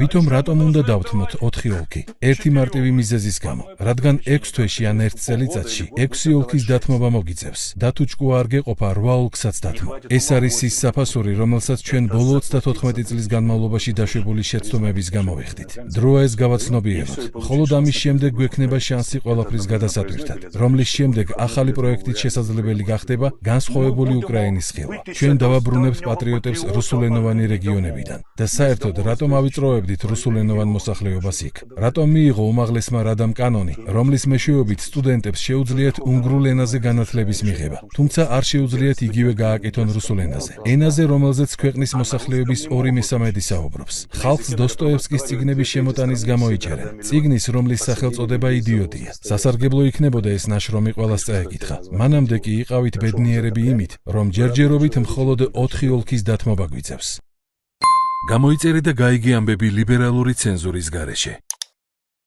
Ვითომ რატომ უნდა დავთმოთ 4 ოლქი? ერთი მარტივი მიზეზის გამო, რადგან 6 თვეში ან 1 წელიწადში 6 ოლქის დათმობა მოგიწევს და თუ ჭკუა არ გეყოფა 8 ოლქსაც დათმო. ეს არის ის საფასური, რომელსაც ჩვენ ბოლო 34 წლის განმავლობაში დაშვებული შეცდომების გამო ვიხდით. დროა ეს გავაცნობიეროთ. მხოლოდ ამის შემდეგ გვექნება შანსი ყველაფრის გადასატვირთად, რომლის შემდეგ ახალი პროექტით შესაძლებელი გახდება განსხვავებული უკრაინის ხილვა. ჩვენ დავაბრუნებთ პატრიოტებს რუსულენოვანი რეგიონებიდან და საერთოდ რატომ ავიწროებდით რუსულენოვან მოსახლეობას იქ? რატომ მიიღო უმაღლესმა რადამ კანონი, რომლის მეშვეობით სტუდენტებს შეუძლიათ უნგრულ ენაზე განათლების მიღება, თუმცა არ შეუძლიათ იგივე გააკეთონ რუსულ ენაზე, ენაზე, რომელზეც ქვეყნის მოსახლეობის 2/3 საუბრობს. ხალხს დოსტოევსკის წიგნების შემოტანის გამო იჭერენ, წიგნის, რომლის სახელწოდება იდიოტია. სასარგებლო იქნებოდა ეს ნაშრომი ყველას წაეკითხა. მანამდე კი იყავით ბედნიერები იმით, რომ ჯერჯერობით მხოლოდ 4 ოლქის დათმობა გვიწევს. გამოიწერე და გაიგე ამბები ლიბერალური ცენზურის გარეშე.